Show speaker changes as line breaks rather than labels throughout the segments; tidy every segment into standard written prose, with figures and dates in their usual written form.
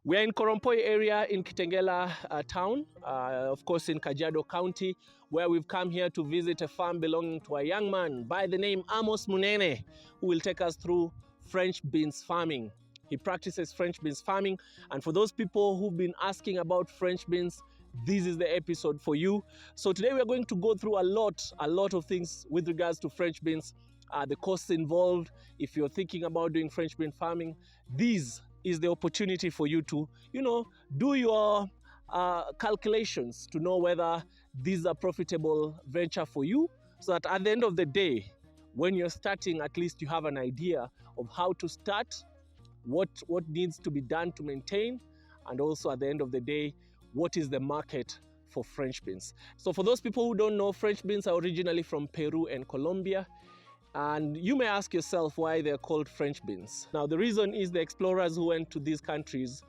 We are in Korompoi area in Kitengela town, of course in Kajiado County, where we've come here to visit a farm belonging to a young man by the name Amos Munene, who will take us through French beans farming. He practices French beans farming, and for those people who've been asking about French beans, this is the episode for you. So today we are going to go through a lot of things with regards to French beans, the costs involved. If you're thinking about doing French bean farming, this is the opportunity for you to, do your calculations to know whether this is a profitable venture for you, so that at the end of the day, when you're starting, at least you have an idea of how to start, what needs to be done to maintain, and also at the end of the day, what is the market for French beans. So for those people who don't know, French beans are originally from Peru and Colombia. And you may ask yourself why they're called French beans. Now, the reason is the explorers who went to these countries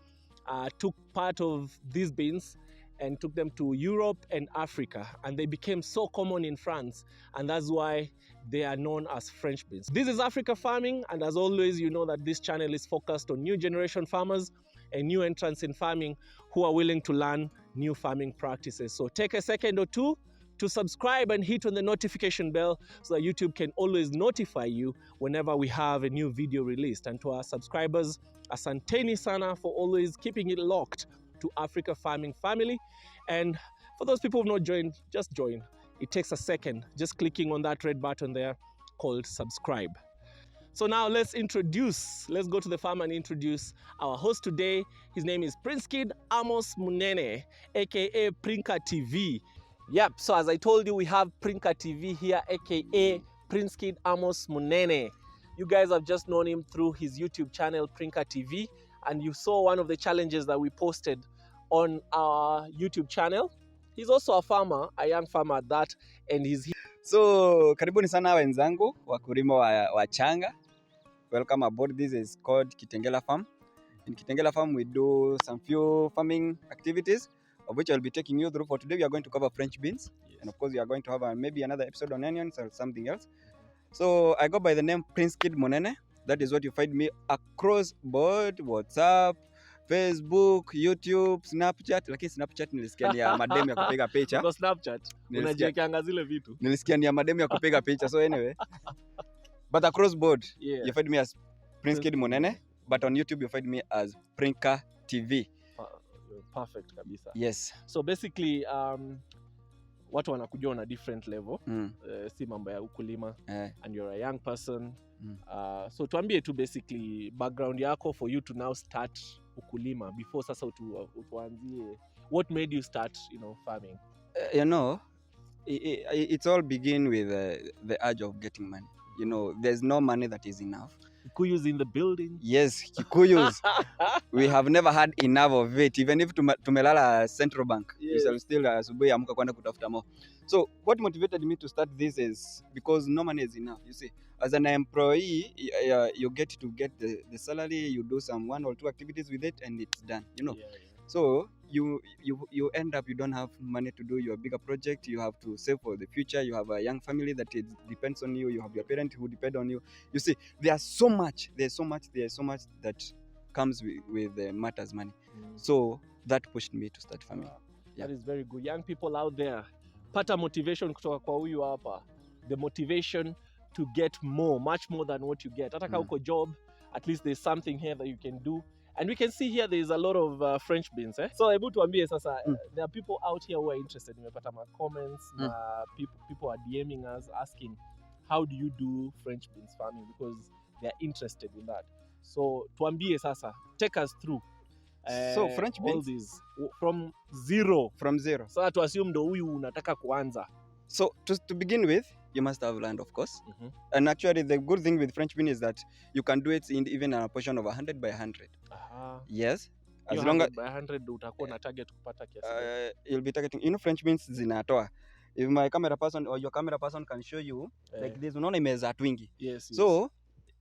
took part of these beans and took them to Europe and Africa. And they became so common in France. And that's why they are known as French beans. This is Africa Farming. And as always, you know that this channel is focused on new generation farmers and new entrants in farming who are willing to learn new farming practices. So take a second or two to subscribe and hit on the notification bell so that YouTube can always notify you whenever we have a new video released. And to our subscribers, asanteni sana for always keeping it locked to Africa Farming family. And for those people who have not joined, just join. It takes a second, just clicking on that red button there called subscribe. So now let's go to the farm and introduce our host today. His name is Prince Kid Amos Munene, aka Prinka TV. Yep, so as I told you, we have Prinka TV here, aka Prince Kid Amos Munene. You guys have just known him through his YouTube channel, Prinka TV, and you saw one of the challenges that we posted on our YouTube channel. He's also a farmer, a young farmer at that, and he's here.
So, karibuni sana wenzangu, wakulima wa changa. Welcome aboard. This is called Kitengela Farm. In Kitengela Farm, we do some few farming activities, of which I'll be taking you through. For today, we are going to cover French beans. Yes. And of course, we are going to have maybe another episode on onions or something else. So I go by the name Prince Kid Munene. That is what you find me across board, WhatsApp, Facebook, YouTube, Snapchat. Lakini Snapchat nilisikia ni ya mademu ya kupiga picha.
Kwa Snapchat, unajiwekeanga zile vitu.
Nilisikia ni ya mademu ya kupiga picha. So anyway, but across board, you find me as Prince Kid Munene. But on YouTube, you find me as Prinka TV.
Perfect kabisa.
Yes.
So basically watu wanakujua on a different level. Si mambo ya ukulima and you're a young person. So tuambie tu basically background yako for you to now start ukulima before sasa utuanzie what made you start, farming.
It's all begin with the urge of getting money. There's no money that is enough.
Kikuyus in the building.
Yes, Kikuyus. We have never had enough of it. Even if tumelala Central Bank, we shall still asubuhi amka kwenda kutafuta more. So what motivated me to start this is because no money is enough. You see, as an employee, you get the salary, you do some one or two activities with it, and it's done. So you end up, you don't have money to do your bigger project. You have to save for the future. You have a young family that depends on you. You have your parents who depend on you. You see, there's so much that comes with matters money. So that pushed me to start farming.
That is very good. Young people out there, pata motivation kutoka kwa huyu hapa. The motivation to get more, much more than what you get. Hata kama uko job, at least there's something here that you can do. And we can see here there is a lot of French beans. So hebu tuambie sasa, there are people out here who are interested. Nimepata ma comments, people are DMing us asking, how do you do French beans farming? Because they are interested in that. So tuambie sasa, take us through.
So French beans,
all these from zero. So to assume ndo huyu unataka kuanza.
So to begin with, you must have land, of course. And actually, the good thing with French bean is that you can do it in even a portion of 100 by 100. Yes.
As long as by 100 utakuwa na target kupata kiasi.
You'll be targeting. French beans zinatoa. If my camera person or your camera person can show you, like this, unaona imeza twingi.
Yes.
So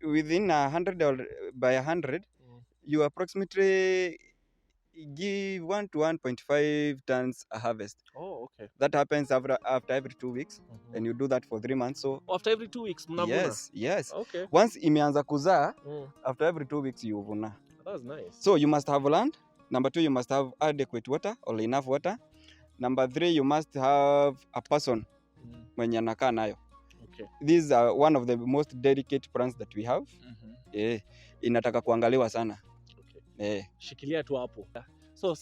within 100 or by 100, you approximately give 1 to 1.5 tons a harvest.
Oh, okay.
That happens after every 2 weeks, and you do that for 3 months. So
after every 2 weeks, mnavuna?
Yes.
Okay.
Once imeanza kuzaa, after every 2 weeks you vuna.
That's nice.
So you must have land, Number 2, you must have adequate water or enough water. Number 3, you must have a person mwenye anakaa nayo.
Okay.
These are one of the most delicate plants that we have. Inataka kuangaliwa sana.
Okay. Shikilia tu hapo. So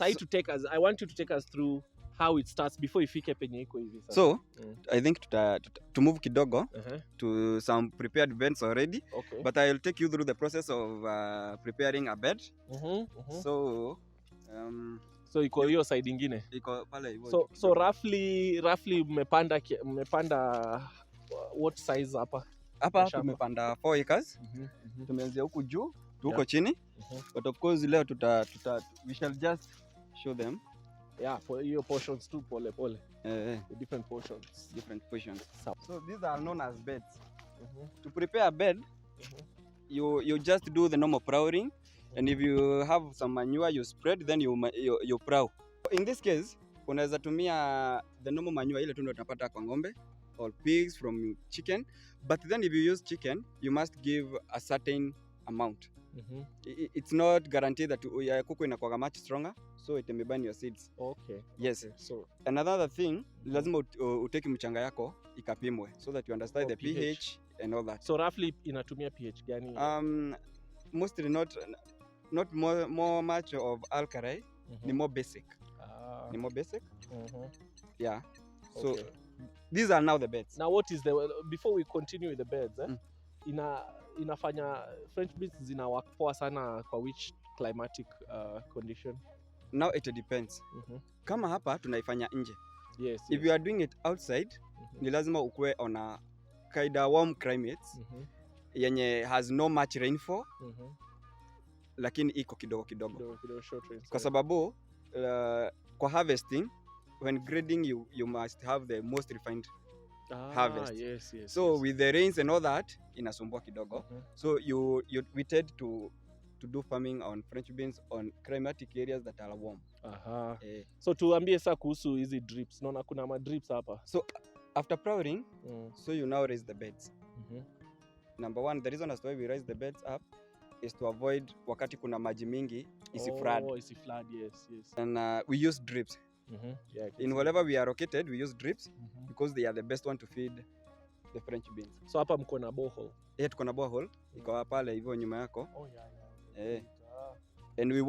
I want you to take us through how it starts before ifike penye iko hivi sasa.
So I think to move kidogo to some prepared beds already.
Okay.
But I'll take you through the process of preparing a bed. So
iko hiyo side ingine.
Iko pale hivyo.
So roughly mmepanda what size hapa?
Hapa tumepanda 4 acres. Tumeanzia huku juu, huko chini. But of course leo we shall just show them.
Yeah, for your portions too, pole. Different portions.
So these are known as beds. To prepare a bed, you just do the normal ploughing, and if you have some manure you spread, then you plough. In this case, unaweza tumia the normal manure ile tu ndio tunapata kwa ng'ombe or pigs from chicken, but then if you use chicken, you must give a certain amount. It's not guaranteed that kuku inakuwa much stronger, so it may burn your seeds.
Okay.
Yes.
Okay. So
another thing, lazima uteki mchanga yako ikapimwe so that you understand the pH and all that.
So roughly inatumia pH gani?
Mostly not more much of alkali, ni more basic. Ni more basic. Yeah. So
okay.
These are now the beds.
Now before we continue with the beds, inafanya French beans zina work poa sana kwa which climatic condition?
Now it depends. Kama hapa tunaifanya nje.
Yes.
If you are doing it outside, ni lazima ukue on a kind of warm climates yenye has no much rainfall, lakini iko kidogo
short rain.
Kwa sababu kwa harvesting, when grading you must have the most refined harvest.
Yes.
So with the rains and all that, inasumbua kidogo. So we tend to do farming on French beans on climatic areas that are warm.
So tuambie sasa kuhusu hizi drips. Naona kuna ma drips hapa.
So after ploughing, so you now raise the beds. Number 1, the reason as to why we raise the beds up is to avoid wakati kuna maji mingi isiflood.
Yes.
And we use drips. In wherever we are located, we use drips because they are the best one to feed the French beans.
So hapa mko na borehole?
Tuko na borehole. Iko pale hivyo nyuma yako.
Yeah.
And we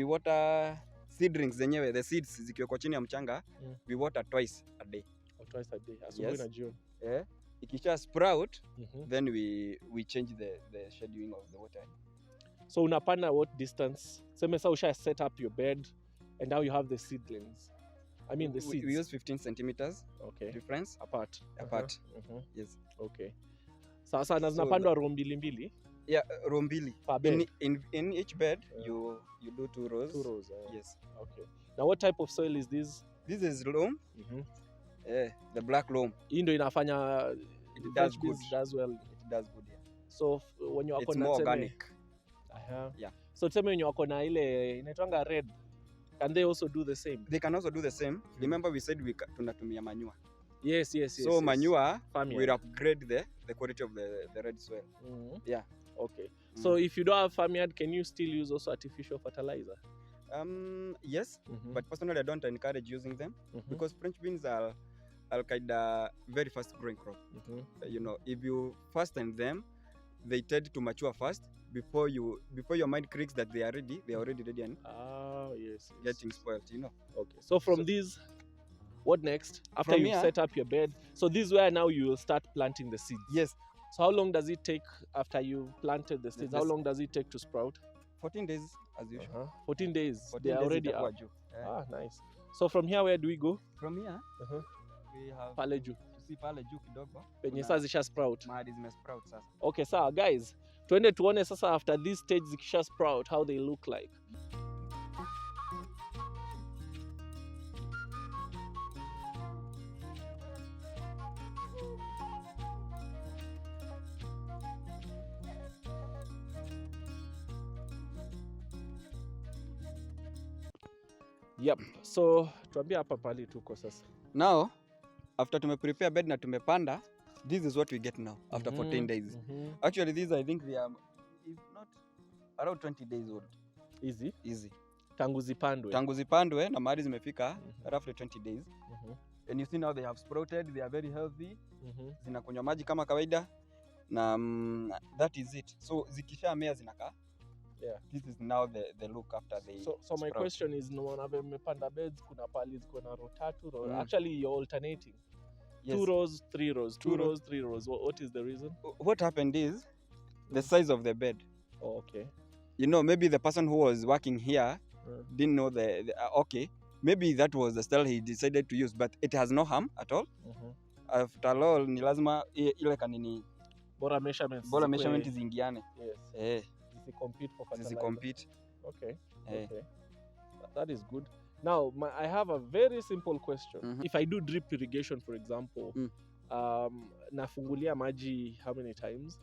water seedlings zenyewe, the seeds zikiwa chini ya mchanga, we water twice a day.
Twice a day. Asubuhi na jioni.
Ikisha sprout, then we change the scheduling of the water.
So unapanda what distance? Sema sasa usha set up your bed and now you have the seedlings. I mean the seeds.
We use 15 centimeters difference
apart.
Yes.
Okay. Sasa na zinapandwa row mbili.
Yeah, row mbili. In each bed you do 2 rows.
2 rows.
Yes.
Okay. Now what type of soil is this?
This is loam. The black loam.
Hii ndio inafanya
it does good.
It does well.
It does good, yeah.
So when you are
it's more organic.
Yeah. So tuseme when you are na ile inaitwanga red, can they also do the same?
They can also do the same. Remember we said tunatumia manure.
Yes.
So manure will upgrade the quality of the red soil. Yeah.
Okay. So if you don't have farmyard, can you still use also artificial fertilizer?
Yes, but personally I don't encourage using them because French beans are kind of very fast growing crop. You know, if you fasten them, they tend to mature fast before your mind clicks that they are already ready and getting spoiled, you know.
Okay. So these, what next? After you set up your bed, so this is where now you will start planting the seeds.
Yes.
So how long does it take after you planted the seeds? How long does it take to sprout?
14 days as usual.
14 days.
14
they are
days
already up. Nice. So from here, where do we go?
From here, we have
pale juu.
To see pale juu kidogo.
Penye sasa zisha sprout.
Mahali zime sprout sasa.
Okay, sawa guys. Tuende tuone sasa after this stage zikisha sprout how they look like. Yep. So tuambie hapa pali tuko sasa.
Now, after prepare bed na tumepanda, this is what we get now after 14 days. Actually these I think they are if not around 20 days old.
Easy. Tangu zipandwe.
Tangu zipandwe na mahali zimefika roughly 20 days. And you see now they have sprouted, they are very healthy. Zinakunywa maji kama kawaida na that is it. So zikishamea zinakaa.
Yeah.
This is now the look after they
So my question is, no one have mmepanda beds, kuna pali ziko na row 3 row. Actually you're alternating. Yes. 2 rows, 3 rows, 2 rows, 3 rows. What is the reason?
What happened is the size of the bed.
Oh, okay.
You know, maybe the person who was working here didn't know okay, maybe that was the style he decided to use, but it has no harm at all. After all, ni lazima ile kanini
bora measurements
zingiane.
Yes. Compete for fertilizer.
Compete.
Okay. Okay. That is good. Now, I have a very simple question. If I do drip irrigation, for example, nafungulia maji how many times?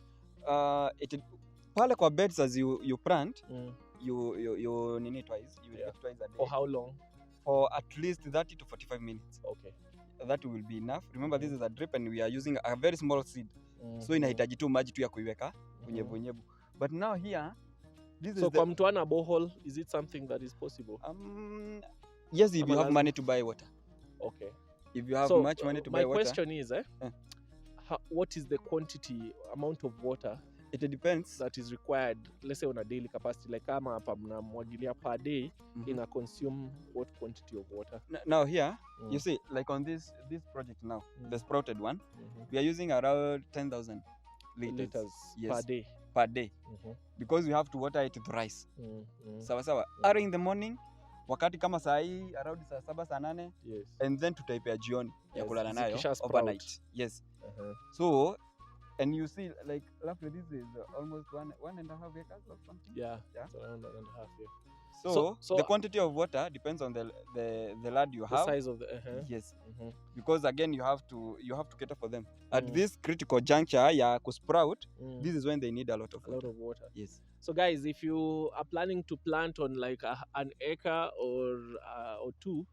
Pale kwa beds as you plant, you nini twice. You irrigate twice a day.
For how long?
For at least 30 to 45 minutes.
Okay. That
will be enough. Remember, this is a drip and we are using a very small seed. So inahitaji tu maji tu ya kuiweka unyevu. But now here, this is
kwa mtu ana borehole, is it something that is possible?
Yes, if you have money to buy water.
Okay.
If you have much money to buy water.
My question is, what is the amount of water?
It depends.
That is required, let's say on a daily capacity, like kama hapa mnamwagilia per day, ina consume what quantity of water?
Now here, you see, like on this project now, the sprouted one, we are using around 10,000 liters. Yes. Per day. Because we have to water it thrice. Sawa. Early in the morning, wakati kama saa hii around saa 7 saa 8.
Yes.
And then tutaipea jioni ya kulala nayo overnight. Yes. So, and you see, like, roughly this is almost 1.5 acres or something.
Yeah. So around 1.5. Yeah.
So the quantity of water depends on the land you have.
The size of the
yes. Because again you have to cater for them. At this critical juncture ya kusprout, this is when they need a lot of water. Yes.
So guys, if you are planning to plant on like an acre or 2,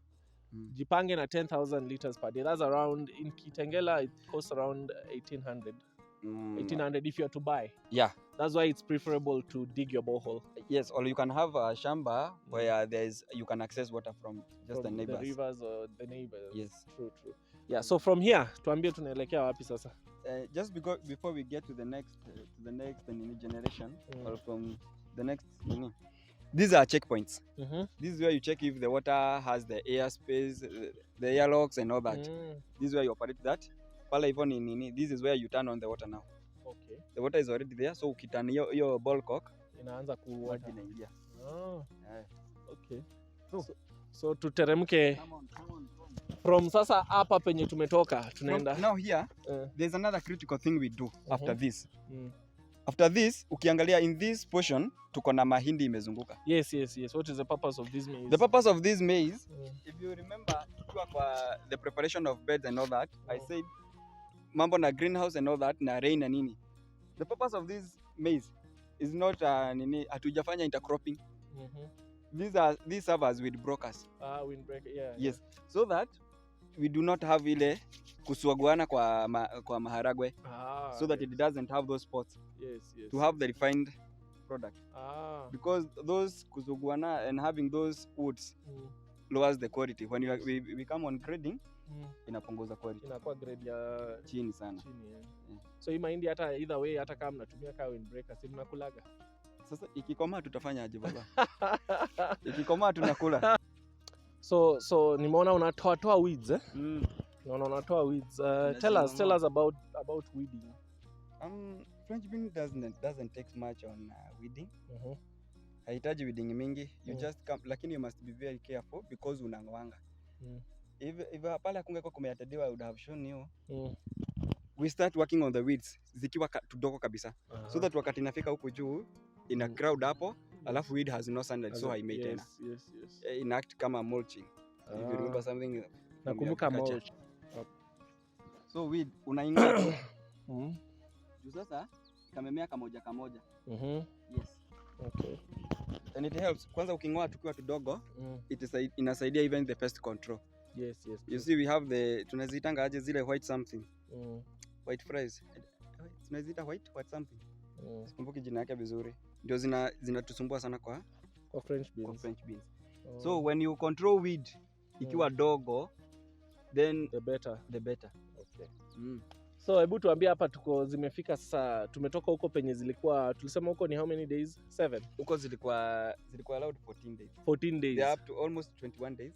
jipange na 10,000 liters per day. That's around, in Kitengela it costs around 1,800. 1,800 if you are to buy.
Yeah.
That's why it's preferable to dig your borehole.
Yes, or you can have a shamba where you can access water from the neighbors.
The rivers or the neighbors.
Yes.
True. Yeah, so from here, tuambie tunaelekea wapi sasa?
Just before we get to the next generation, or from the next these are checkpoints. This is where you check if the water has the air space, the airlocks and all that. This is where you operate that. Pala hivyo this is where you turn on the water now.
Okay.
The water is already there, so ukiturn your ball cock
inaanza kuwater
inaingia.
Okay. So tuteremke from sasa hapa penye tumetoka tunaenda.
Now here there's another critical thing we do after this. After this, ukiangalia in this portion tuko na mahindi imezunguka.
Yes. What is the purpose of this maize?
The purpose of this maize, if you remember, kwa the preparation of beds and all that, I said mambo na greenhouse and all that na rain na nini. The purpose of this maize is not hatujafanya intercropping. These serve as weed brokers.
Windbreaker, yeah.
Yes. So that we do not have ile kusuaguana kwa maharagwe. So that it doesn't have those spots.
Yes.
To have the refined product. Because those kusuguana and having those woods lowers the quality. When we come on grading, inapunguza quality.
Inakuwa grade ya
chini sana.
So hii mahindi hata either way, hata kama mnatumia kama windbreaker, si mnakulaga.
Sasa ikikomaa tutafanya aje baba? Ikikomaa tunakula.
So nimeona unatoa weeds Naona unatoa weeds. Tell us about weeding.
French bean doesn't take much on weeding. Haitaji weeding mingi. You just come, lakini you must be very careful because unangwanga. If pale kungekuwa kumeatadiwa, I would have shown you. We start working on the weeds zikiwa tudogo kabisa. So that wakati inafika huko juu ina crowd hapo, alafu weed has no sunlight, so haimei tena.
Yes.
Inact kama mulching. If you remember something,
nakumbuka mulch.
So weed unaingia juu sasa kamemea kamoja. Yes.
Okay.
And it helps. Kwanza uking'oa tukiwa tudogo, inasaidia even the pest control.
Yes.
You see we have tunazitanga aje zile white something. White fries. Tunazita white something. Sikumbuki jina yake vizuri. Ndio zinatusumbua sana kwa
French beans.
Kwa French beans. So when you control weed ikiwa dogo, then
the better.
the better.
Okay. So hebu tuambie hapa tuko zimefika sasa, tumetoka huko penye zilikuwa, tulisema huko ni how many days? 7.
Huko zilikuwa allowed 14 days.
14 days.
They are up to almost 21 days.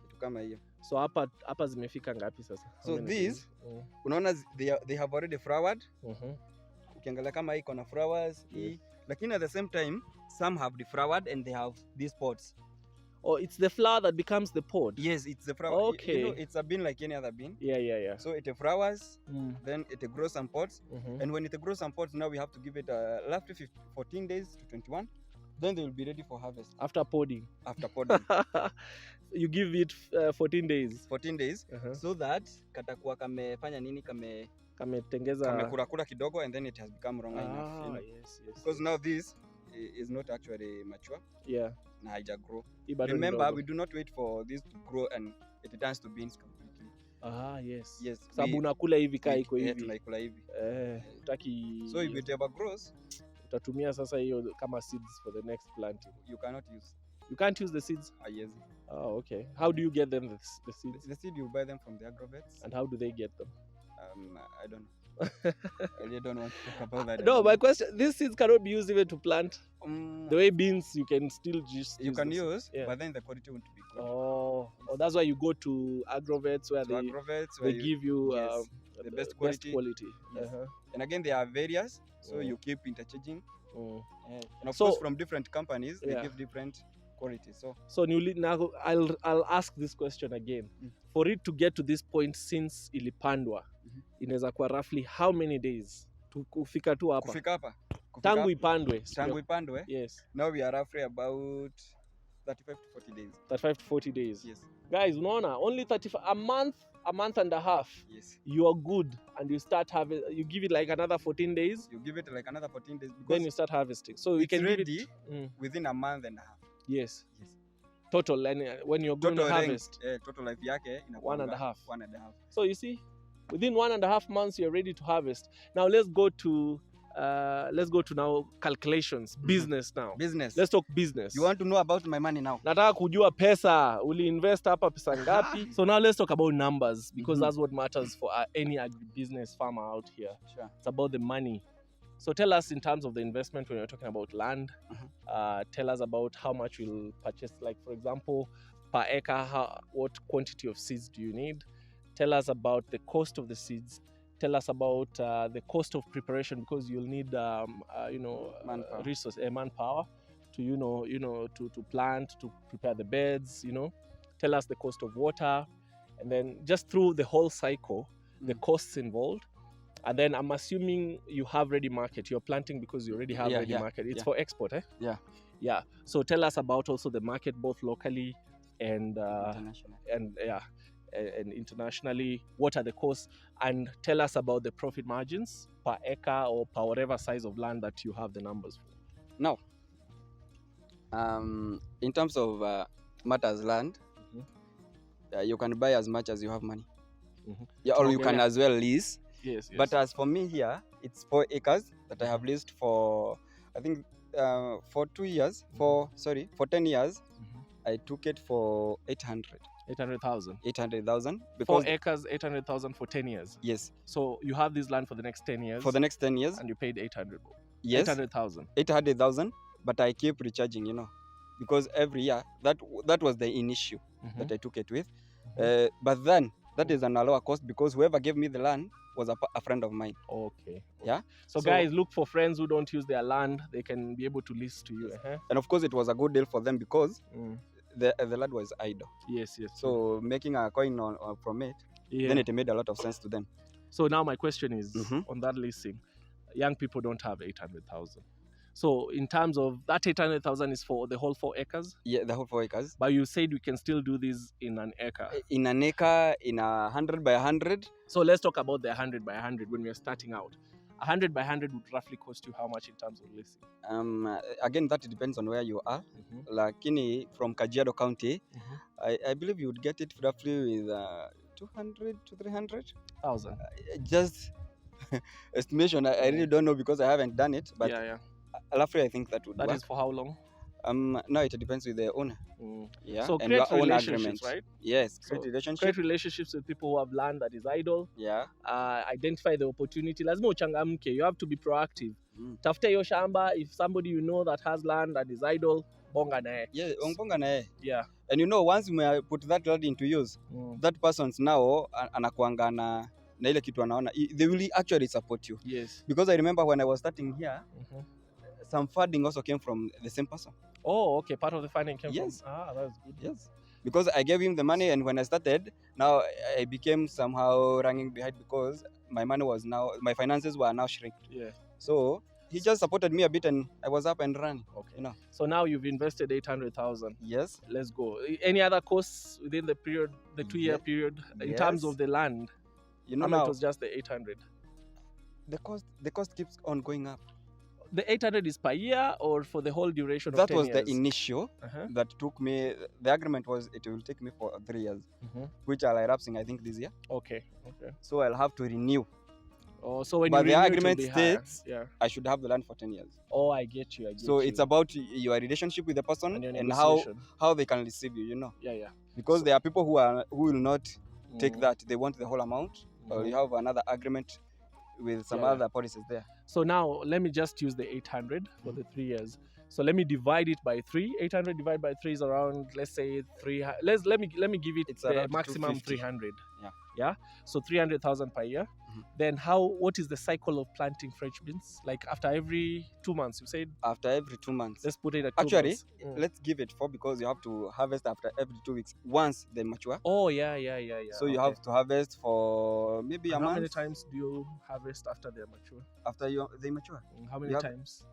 Kitu kama hiyo.
So hapa zimefika ngapi sasa?
So these unaona they have already flowered. Ukiangalia kama iko na flowers, lakini at the same time some have deflowered and they have these pods.
Oh, it's the flower that becomes the pod.
Yes, it's the flower.
Okay.
You know, it's a bean like any other bean.
Yeah.
So it flowers, then it grows some pods, and when it grows some pods, now we have to give it after 14 days to 21. Then they will be ready for harvest.
After podding.
After podding.
You give it 14 days.
14 days, so that katakuwa kamefanya nini,
kametengeza,
kamekurakura kidogo, and then it has become wrong enough. You know? Yes. Because now this is not actually mature.
Yeah.
Na haija grow. Remember, we do not wait for this to grow and it turns to beans completely.
Yes. Sababu unakula hivi kai iko hivi.
Tunaikula hivi.
Utaki.
So if it ever grows,
utatumia sasa hiyo kama seeds for the next planting.
You cannot use.
You can't use the seeds?
Yes.
Oh, okay. How do you get them, the seeds?
The seed, you buy them from the agrovets.
And how do they get them?
I don't know. I really don't want to talk about that.
No, my question, these seeds cannot be used even to plant. The way beans, you can still just
you can use, but then the quality won't be good.
Oh, that's why you go to agrovets where they give you
the best quality.
Yes.
And again, there are various, so you keep interchanging. And of course, from different companies, they give different quality.
So now I'll ask this question again. For it to get to this point since ilipandwa, inaweza kuwa roughly how many days kufika tu hapa?
Kufika hapa.
Tangu ipandwe.
Yes. Now we are roughly about 35 to 40 days.
35 to 40 days.
Yes.
Guys, unaona, only 35, a month and a half.
Yes.
You are good and you start having, you give it like another 14 days.
You give it like another 14 days.
Then you start harvesting. So we can
ready within a month and a half.
Yes. Total, and when you're going to harvest.
Total life yake
inakuwa 1.5.
1.5.
So you see, within 1.5 months you're ready to harvest. Now let's go to now calculations. Business now.
Business.
Let's talk business.
You want to know about my money now?
Nataka kujua pesa, uliinvest hapa pesa ngapi? So now let's talk about numbers, because that's what matters for any agribusiness farmer out here.
Sure.
It's about the money. So tell us in terms of the investment when you're talking about land. Tell us about how much you'll purchase, like for example, per acre, what quantity of seeds do you need? Tell us about the cost of the seeds. Tell us about the cost of preparation, because you'll need
manpower.
Manpower to plant, to prepare the beds. Tell us the cost of water, and then just through the whole cycle, the costs involved. And then I'm assuming you have ready market. You're planting because you already have ready market. It's for export, eh? Yeah. So tell us about also the market, both locally and internationally. What are the costs? And tell us about the profit margins per acre or per whatever size of land that you have the numbers for.
Now, in terms of matters land, you can buy as much as you have money. Or you can as well lease.
Yes.
But as for me here, it's 4 acres that I have leased for, I think, for 2 years. For 10 years, I took it for 800,000. 800,000.
4 acres, 800,000 for 10 years.
Yes.
So you have this land for the next 10 years.
For the next 10 years.
And you paid 800.
Yes.
800,000.
800,000. But I keep recharging, because every year that was the initial that I took it with. But then that is an lower cost, because whoever gave me the land was a friend of mine.
Okay.
Yeah.
So guys, look for friends who don't use their land. They can be able to lease to you.
And of course, it was a good deal for them, because the land was idle.
Yes.
So making a coin from it, then it made a lot of sense to them.
So now my question is, on that leasing, young people don't have 800,000. So in terms of that 800,000 is for the whole 4 acres?
Yeah, the whole 4 acres.
But you said we can still do this in an acre.
In an acre, in 100 by 100.
So let's talk about the 100 by 100 when we are starting out. 100 by 100 would roughly cost you how much in terms of leasing?
Again, that depends on where you are. Lakini from Kajiado County, I believe you would get it roughly with 200 to 300,000. Just estimation. I really don't know, because I haven't done it. But roughly, I think that would work.
That is for how long?
No, it depends with the owner. Yeah.
So
and your
create
own
relationships,
agreement.
right?
Yes,
So
create relationship.
create relationships with people who have land that is idle.
Yeah.
Identify the opportunity. Lazima uchangamke. You have to be proactive. Tafuta hiyo shamba. If somebody you know that has land that is idle, bonga naye.
Yeah, bonga naye.
Yeah.
And you know, once you put that land into use, that person's now anakuanga na ile kitu anaona. They will actually support you.
Yes.
Because I remember when I was starting here, some funding also came from the same person.
Oh, okay. Part of the funding came
Yes.
from. That's good.
Yes. Because I gave him the money, and when I started, now I became somehow running behind because my finances were now shrinked.
Yeah.
So he just supported me a bit, and I was up and running.
Okay.
You know.
So now you've invested 800,000.
Yes.
Let's go. Any other costs within the period, the 2-year period, in terms of the land?
You know,
now it was just the 800.
The cost keeps on going up.
The 800 is per year or for the whole duration of 10
years? That was the initial that took me. The agreement was it will take me for 3 years, which I'll lapsing I think this year.
Okay.
So I'll have to renew.
Oh, so when
but
you
the
renew,
agreement states I should have the land for 10 years.
Oh, I get you.
So it's about your relationship with the person and how they can receive you. You know.
Yeah.
Because there are people who will not take that. They want the whole amount, or you have another agreement with some other policies there. So
now let me just use the 800 for the 3 years. So let me divide it by 3. 800 divided by 3 is around, let's say 300. Let me give it the maximum 300. Yeah. So 300,000 per year. Then what is the cycle of planting French beans? Like after every 2 months, you said? After every 2 months. Let's put it at 2 months. Actually, let's give it 4 because you have to harvest after every 2 weeks once they mature. Oh, yeah. So you have to harvest for maybe a month. How many times do you harvest after they mature? After they mature? How many times?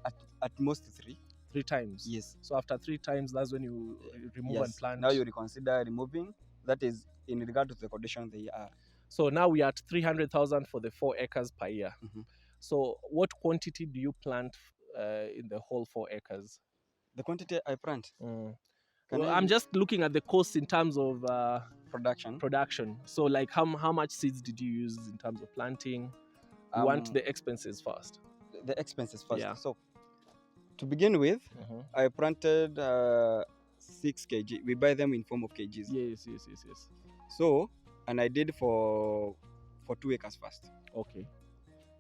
At most 3. 3 times? Yes. So after 3 times, that's when you remove and plant? Now you reconsider removing. That is in regard to the condition they are. So now we are at 300,000 for the 4 acres per year. So what quantity do you plant in the whole 4 acres? The quantity I plant? I'm just looking at the cost in terms of production. So like how much seeds did you use in terms of planting? You want the expenses first. The expenses first. Yeah. So to begin with, I planted 6 kg. We buy them in form of kgs. Yes. So, and I did for 2 acres first. Okay.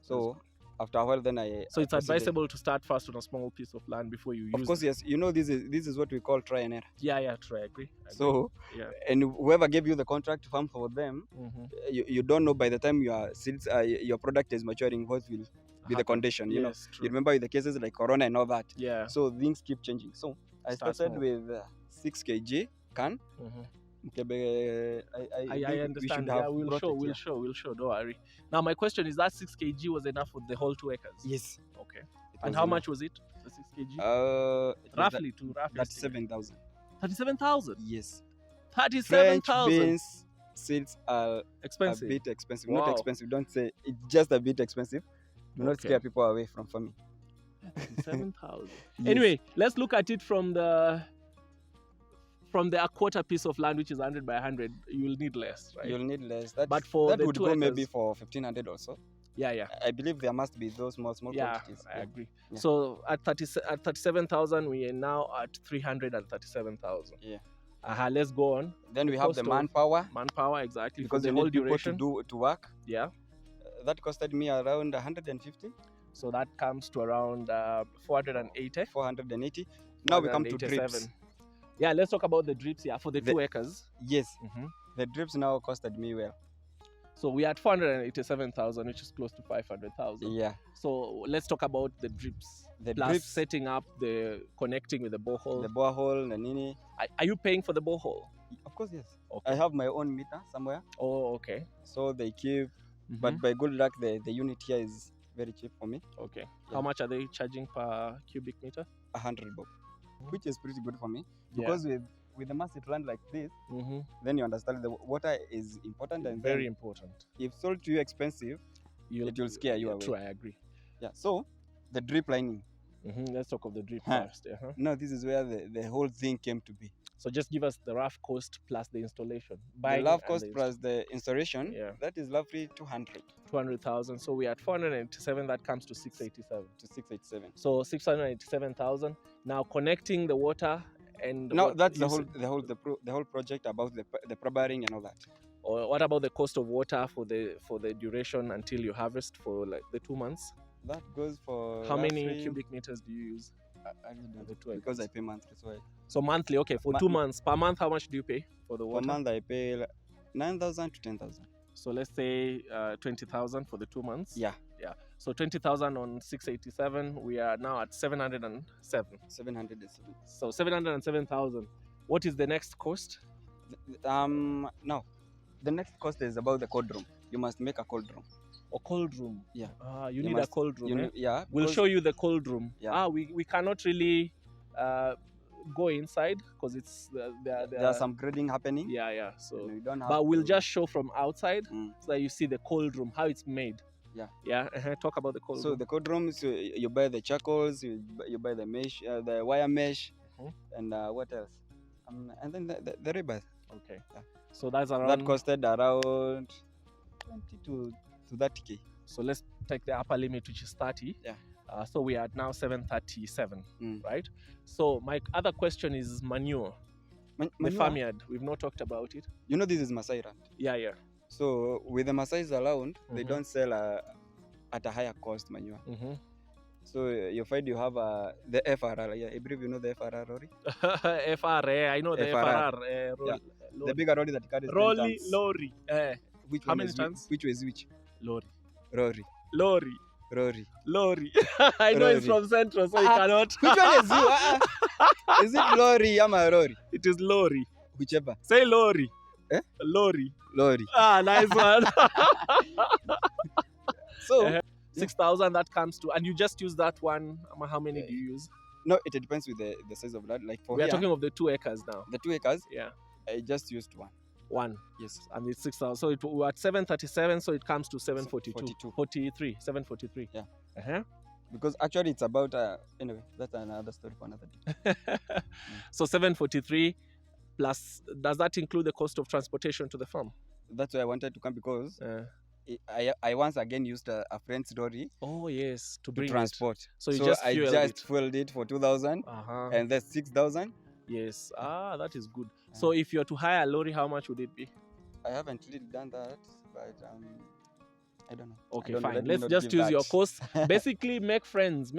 So after a while, then So it's advisable to start first on a small piece of land before you use. Of course, yes. You know, this is what we call try and error. Yeah. Try. Agree. So, and whoever gave you the contract to farm for them, you don't know by the time your product is maturing what will be the condition. You know, you remember with the cases like Corona and all that. Yeah. So things keep changing. So I started with 6 kg can. I understand. We'll show. Don't worry. Now my question is that 6 kg was enough for the whole 2 acres? Yes. Okay. And how much was it? The 6 kg? Roughly 37,000. 37,000? Yes. 37,000. French beans seeds are expensive. A bit expensive. Wow. Not expensive. Don't say it's just a bit expensive. Do not scare people away from farming. 37,000. Yes. Anyway, let's look at it from the a quarter piece of land, which is 100 by 100, you'll need less, right? You'll need less. That would go maybe for 1,500 also. Yeah. I believe there must be those small quantities. I agree. Yeah. So at 37,000, we are now at 337,000. Yeah. Let's go on. Then we have the manpower. Manpower, exactly. Because the whole duration to work. Yeah. That costed me around 150. So that comes to around 480. 480. Now we come to drips. Yeah, let's talk about the drips here for the 2 acres. Yes. The drips now costed me well. So we are at 487,000, which is close to 500,000. Yeah. So let's talk about the drips. The drips, setting up, the connecting with the borehole. The borehole, the nini. Are you paying for the borehole? Of course, yes. Okay. I have my own meter somewhere. Oh, okay. So they keep, but by good luck, the unit here is very cheap for me. Okay. Yeah. How much are they charging per cubic meter? 100 bob. Which is pretty good for me because with a massive land like this, then you understand the water is important and very important. If sold to you expensive, it will scare you away. True, I agree. Yeah. So the drip lining, Let's talk of the drip
Huh.
first.
Now this is where the whole thing came to be.
So just give us the rough cost plus the installation.
The
Buying
love
and
cost plus the installation,
Yeah.
that is roughly 200
200,000. So we are at 487. That comes to 687.
to 687.
So 687,000. Now connecting the water and
No,
what
that's
you
the whole project about the probbering and all that.
Or what about the cost of water for the duration until you harvest for like the 2 months?
That goes for
How many
roughly-
cubic meters do you use?
I really don't
The
know,
2
because I
acres?
pay monthly.
So monthly, okay, for
Ma-
2 months. Per month, how much do you pay for the
Per
water?
month I pay 9,000 to 10,000.
So let's say 20,000 for the 2 months.
Yeah,
So 20,000 on 687, we are now at 707.
707.
So 707,000. What is the next cost?
Now, the next cost is about the cold room. You must make a cold room.
A cold room.
Yeah.
You
You
need a
must-
cold room. Eh?
Yeah.
We'll
because-
show you the cold room.
Yeah.
We cannot really go inside because it's
There are some grading happening.
yeah. So
You don't have
but we'll
to-
just show from outside
Mm.
so that you see the cold room, how it's made.
Yeah.
Talk about the cold
So
room.
the cold rooms, you buy the charcoals, you buy the mesh, the wire mesh,
Mhm.
and what else? And then the ribbon.
Okay.
Yeah.
So that's around.
That costed around 20 to 30K.
So let's take the upper limit, which is 30.
Yeah.
So we are at now 737,
Mm.
right? So my other question is manure. The
Manure,
farmyard. We've not talked about it.
you know this is Masai land.
Yeah.
So with the Masais around, they
Mhm.
don't sell at a higher cost manure.
Mm-hmm.
So you find you have the FRR. Yeah, I believe you know the FRR lorry.
FRA. I know the
FRR.
FRR.
Yeah. The
Lorry.
bigger lorry that carries 10
Rolly
tons.
lorry.
Which
How
one
many
is
tons?
Which is which?
Lorry.
Rory.
Lorry.
Rory.
Lorry. I know it's
Lorry.
from Central, so you
Ah,
cannot.
Which one is you? Is it lorry or Rory?
It is lorry.
Whichever.
Say lorry.
Eh?
Lorry.
Lorry.
Nice one.
So
6,000 that comes to, and you just use that one. How many do you use?
no, it depends with the size of that. Like for
We are
here,
talking of the 2 acres now.
the 2 acres,
Yeah.
I just used one.
One.
Yes.
And it's 6,000. So we're at 737, so it comes to 742.
42.
43. 743.
Yeah.
Uh-huh.
Because actually it's about anyway, that's another story for another day.
So 743 plus, does that include the cost of transportation to the farm?
That's why I wanted to come, because
Uh,
I once again used a friend's lorry
oh yes, to
to
bring it.
transport.
So you just
I
fueled
just
it.
fueled it for 2,000,
Uh-huh.
and that's 6,000.
Yes. That is good. So if you're to hire a lorry, how much would it be?
I haven't really done that, but I don't know. I
Okay,
don't know.
fine.
Let me
Let's
not
just
give
use your
that.
course. Basically, make friends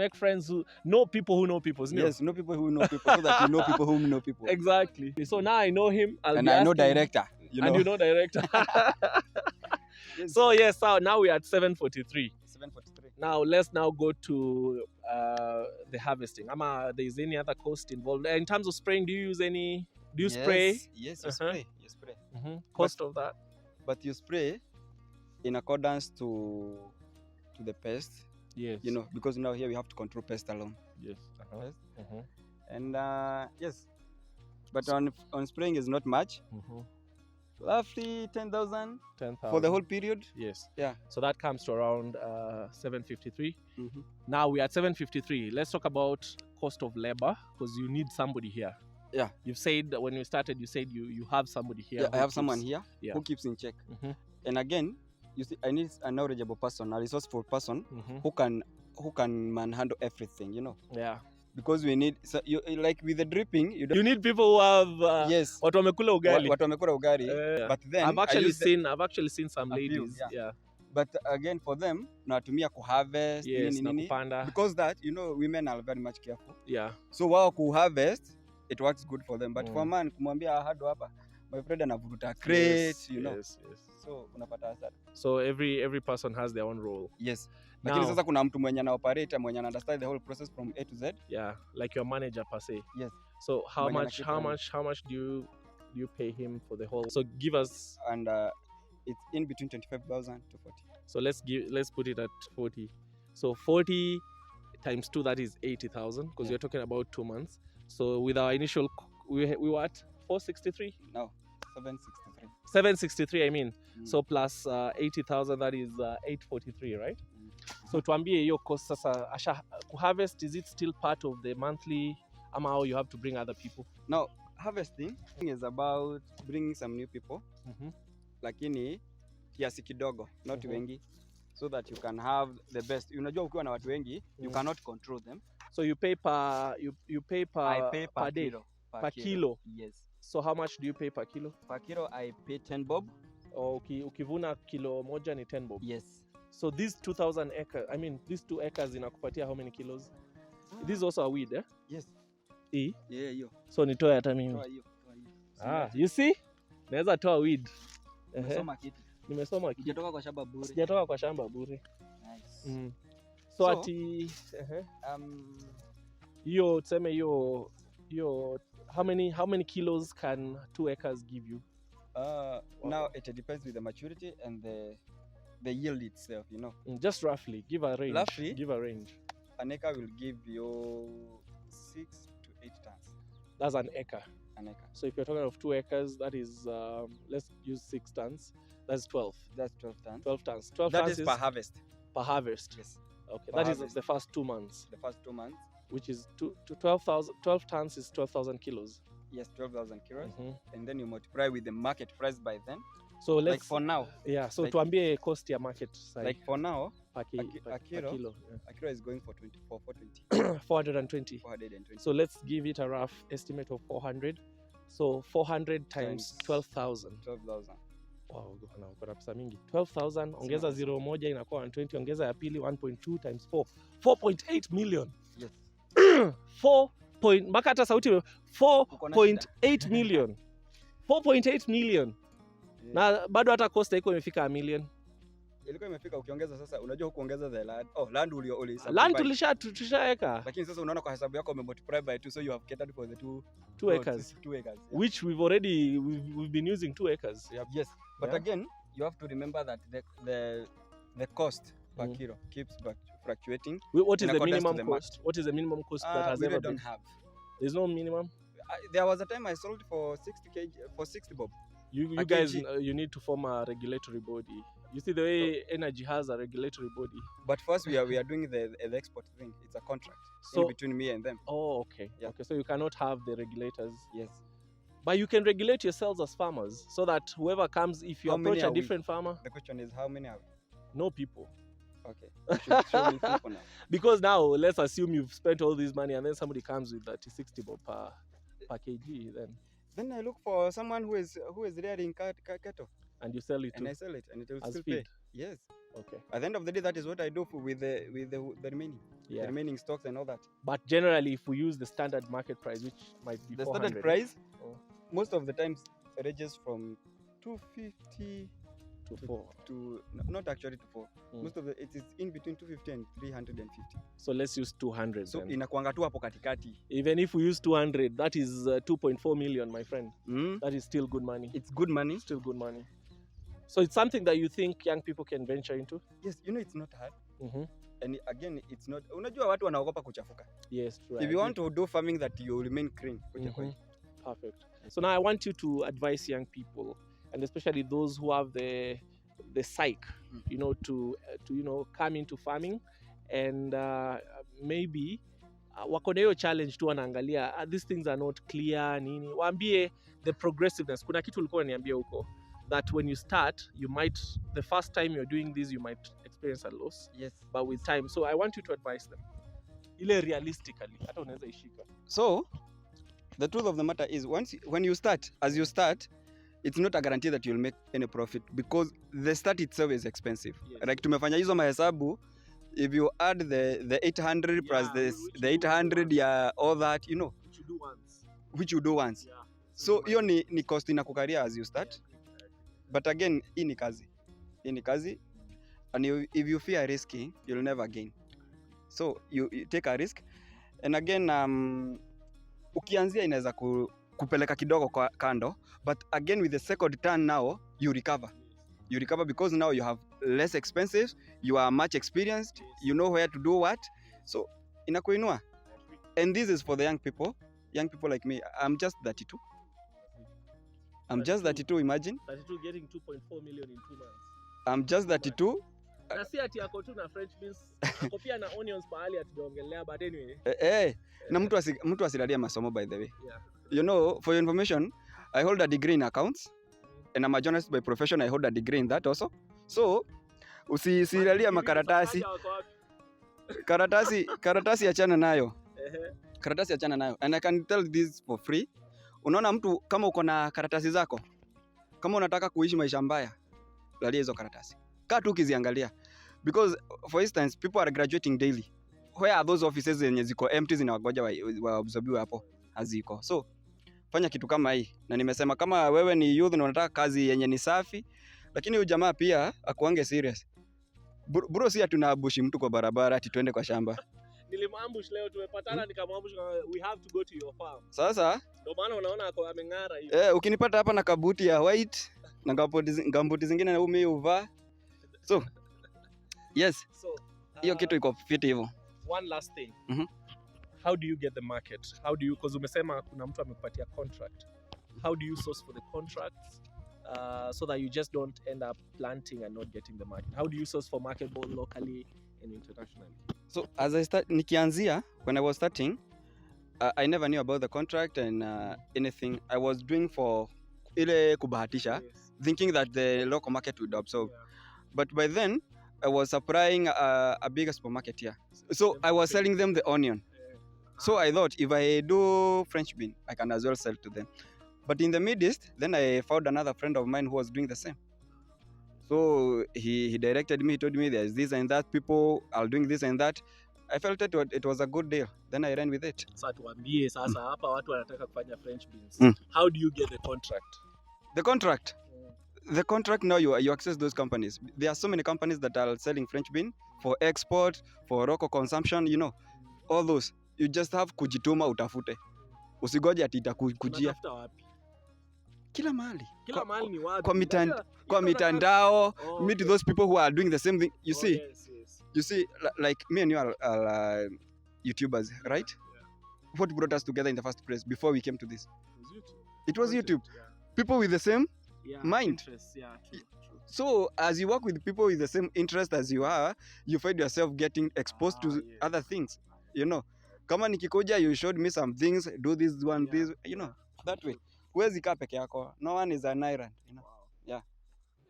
who know people who know people. Isn't it?
Yes, know people who know people, so that you know people who know people.
Exactly. So now I know him. I'll
And
be
I know
asking-
director. You know.
And you know director.
Yes.
So yes, so now we're at 743.
743.
Now let's now go to the harvesting. There is any other cost involved in terms of spraying? Do you use any? Do you spray?
Yes, you
Uh-huh.
spray. You spray.
Cost of that?
But you spray in accordance to the pest.
Yes.
You know, because now here we have to control pest alone.
Yes.
Yes.
Uh-huh.
And yes, but on spraying is not much. Roughly 10,000
10,000
for the whole period.
Yes.
Yeah.
So that comes to around 753.
Mhm.
Now we are at 753. Let's talk about cost of labor, because you need somebody here.
Yeah.
You've said that when you started, you said you have somebody here.
Yeah,
who
I have someone
keeps-
here
Yeah.
who keeps in check.
Mhm.
And again, you see, I need a knowledgeable person, a resourceful person
Mhm.
who can manhandle everything. You know,
Yeah.
because we need like with the dripping, you don't.
You need people who have
Yes.
watu wamekula ugali.
Watu wamekula ugali. But then
I've actually seen some
a few,
ladies.
yeah.
Yeah.
But again, for them, natumia kuharvest
Yes,
nini
na
nini.
kupanda.
Because that, you know, women are very much careful.
Yeah.
So wao kuharvest, it works good for them. But for a
Mm.
man kumwambia hado hapa, my friend anavuruta crate,
Yes,
you know.
yes.
So unapata hasara.
So every person has their own role.
Yes. Lakini
Now,
sasa kuna mtu mwenye ana operate, mwenye ana understand the whole process from A to Z.
yeah, like your manager per se.
Yes.
So how
Mwenye
much
anakipenda.
how much do you pay him for the whole? So give us.
And it's in between 25,000 to 40.
So let's put it at 40. So 40 times 2, that is 80,000, because
Yeah.
you're talking about 2 months. So with our initial, we were at 463,
No, 763.
763. I mean.
Mm.
So plus 80,000, that is 843, right?
Mm.
So tuambie hiyo cost sasa, harvest, is it still part of the monthly ama how you have to bring other people?
Now, harvesting is about bringing some new people, lakini kiasi kidogo, not wengi, so that you can have the best. Unajua ukiwa na watu wengi, you cannot control them.
So you pay per
I pay per
day,
kilo.
per kilo.
Yes.
So how much do you pay per kilo?
Per kilo I pay 10 bob.
Ukivuna kilo moja ni 10 bob.
Yes.
So these 2,000 acres, I mean these 2 acres inakupatia how many kilos? This is also a weed, eh?
Yes.
Yeah,
hiyo.
So nitoe hata mimi.
Toa hiyo.
You see? Naweza toa weed.
Nimesoma kitu.
Nimesoma kitu.
Sijatoka kwa shamba bure.
Sijatoka kwa shamba bure.
Nice.
So ati hiyo tuseme hiyo how many kilos can 2 acres give you?
Now it depends with the maturity and the yield itself, you know.
Just roughly, give a range.
Roughly,
give a range.
An acre will give you 6 to 8 tons.
That's an acre.
An acre.
So if you're talking of 2 acres, that is let's use 6 tons. That's 12.
That's 12 tons.
12 tons. 12
that
tons
is per harvest.
Per harvest.
Yes.
Okay.
Per
that
harvest.
Is the first 2 months.
The first 2 months.
Which is 12 tons is 12,000 kilos.
Yes, 12,000 kilos. And then you multiply with the market price by then.
So let's,
like for now.
Yeah. So tuambie cost ya market side.
Like for now,
a kilo
is going for 420.
420.
420.
So let's give it a rough estimate of 400. So 400 times 12,000.
12,000.
Wow, kuna pesa mingi. 12,000 ongeza 0.1 inakuwa 120, ongeza ya pili 1.2 times 4. 4.8 million.
Yes.
4 point mpaka hata sauti 4.8 million. 4.8 million. Yeah. Na bado hata cost haiko imefika a million.
Ilikuwa imefika ukiongeza sasa, unajua kuongeza the land. Land
land tulishaeka.
Lakini sasa unaona kwa hesabu yako umemultiply by 2, so you have catered for the 2
acres.
2 acres. Yeah.
Which we've been using 2 acres.
Yeah. Yes. But again, you have to remember that the cost per kilo keeps fluctuating.
What is the minimum cost? What is the minimum cost that has ever been?
Don't have.
There's no minimum.
There was a time I sold for 60 kg for 60 bob.
You guys, you need to form a regulatory body. You see the way energy has a regulatory body.
But first we are doing the export thing. It's a contract in between me and them.
Oh, okay. Yeah. Okay, so you cannot have the regulators.
Yes.
But you can regulate yourselves as farmers so that whoever comes, if you approach a different farmer.
The question is, how many are we?
No people.
Okay. You should show me people now.
Because now, let's assume you've spent all this money and then somebody comes with 60 bob per kg.
Then I look for someone who is rearing cattle.
And you sell it too.
And I sell it, and it will still
feed.
Pay. Yes.
Okay.
At the end of the day, that is what I do with the remaining, the remaining stocks and all that.
But generally, if we use the standard market price, which might be
the
400,
standard price, most of the times ranges from 250
to 4.
To not actually to 4. Most of it is in between 250 and 350.
So let's use 200.
So inakuanga tu hapo katikati.
Even if we use 200, that is 2.4 million, my friend. That is still good money.
It's good money.
Still good money. So it's something that you think young people can venture into?
Yes, it's not hard. And again, it's not. Unajua watu wanaogopa kuchafuka.
Yes, true.
If you want to do farming that you remain clean.
Perfect. So now I want you to advise young people, and especially those who have the psyche, to come into farming, and maybe wako na hiyo challenge tu wanaangalia these things are not clear nini. Waambie the progressiveness. Kuna kitu ulikuwa unaniambia huko that when you start, the first time you're doing this, you might experience a loss.
Yes.
But with time. So I want you to advise them. Ile realistically, hata unaweza ishika.
So, the truth of the matter is, when you start, it's not a guarantee that you'll make any profit because the start itself is expensive. Yes. Like tumefanya hizo mahesabu, if you add the 800 plus the 800, all that, which you do once. Yeah. So hiyo ni cost inakukaria as you start. But again, hii ni kazi. And if you fear risking, you'll never gain. So you take a risk. And again, ukianzia inaweza kupeleka kidogo kwa kando, but again with the second turn now, you recover. You recover because now you have less expenses, you are much experienced, you know where to do what. So inakuinua. And this is for the young people like me. I'm just 32. I'm just 32, imagine.
32 getting 2.4 million in 2 months.
I'm just 32
Na si ati yako tu na French beans, ako pia na onions pahali hatujaongelea, but anyway.
Na mtu asilalia masomo by the way.
Yeah.
You know, for your information, I hold a degree in accounts and I'm a journalist by profession. I hold a degree in that also. So, usilalia makaratasi. Karatasi achana nayo. Karatasi achana nayo. And I can tell this for free. Unaona mtu kama uko na karatasi zako, kama unataka kuishi maisha mbaya, lalia hizo karatasi. Kaa tu ukiziangalia. Because for instance, people are graduating daily. Where are those offices zenye ziko empty zinawagoja waabsorbiwe hapo? Haziko. So, fanya kitu kama hii. Na nimesema kama wewe ni youth na unataka kazi yenye ni safi, lakini huyu jamaa pia akuange serious. Bro, si tunaabushi mtu kwa barabara ati twende kwa shamba.
Nilimambush leo, tumepatana nikamambush, we have to go to your farm. Sasa ndio maana unaona ako ameng'ara hivi.
Ukinipata hapa na kabuti ya white na gambuti zingine na mimi uvaa. So yes. So hiyo kitu iko fit hivyo.
One last thing. How do you get the market? How do you, because umesema kuna mtu amekupatia contract. How do you source for the contracts so that you just don't end up planting and not getting the market? How do you source for market both locally and internationally? So
as nikianzia, when I was starting, I never knew about the contract and anything. I was doing for ile kubahatisha, thinking that the local market would absorb. Yeah. But by then, I was supplying a bigger supermarket here. So I was selling them the onion. So I thought if I do French bean, I can as well sell to them. But in the Mideast, then I found another friend of mine who was doing the same. So he directed me, he told me there's this and that, people are doing this and that. I felt it was a good deal. Then I ran with it.
Sasa tuambie sasa hapa watu wanataka kufanya French beans. How do you get the contract?
The contract? The contract now you access those companies. There are so many companies that are selling French bean for export, for local consumption, you know. All those. You just have kujituma utafute. Usigoje ati itakujia.
Unatafuta wapi?
Kila mahali.
Kila mahali ni wapi?
Kwa mitandao, meet those people who are doing the same thing. You see? Yes. You see, like me and you are YouTubers, right? Yeah. What brought us together in the first place before we came to this? It was YouTube. Yeah. People with the same mind.
Yeah, true.
So as you work with people with the same interest as you are, you find yourself getting exposed to other things. You know, kama nikikuja, you showed me some things, do this one, this, you know, that way. Huwezi kaa peke yako. No one is an island, you know. Yeah.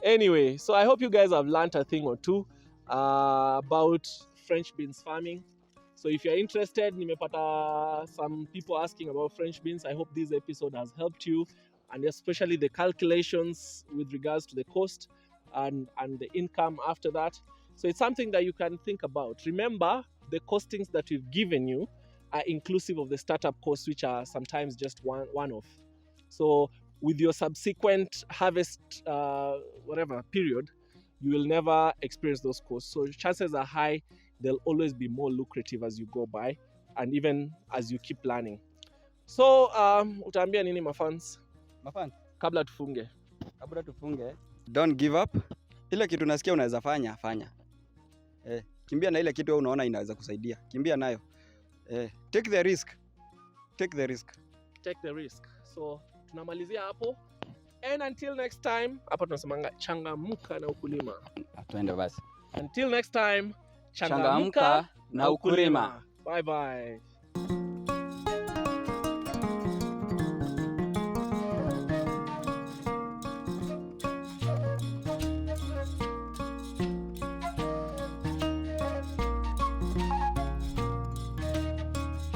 Anyway, so I hope you guys have learned a thing or two about French beans farming. So if you're interested, nimepata some people asking about French beans. I hope this episode has helped you, and especially the calculations with regards to the cost and the income after that. So it's something that you can think about. Remember, the costings that we've given you are inclusive of the startup costs, which are sometimes just one-off. So with your subsequent harvest, whatever period, you will never experience those costs. So chances are high they'll always be more lucrative as you go by and even as you keep planning. So utaambia nini mafans? Kabla tufunge.
Don't give up. Ile kitu nasikia unaweza fanya. Kimbia na ile kitu wewe unaona inaweza kusaidia. Kimbia nayo. Take the risk.
So tunamalizia hapo. And until next time, hapa tunasemanga changamka na ukulima.
Tuende basi.
Until next time, changamka na ukulima. Bye bye.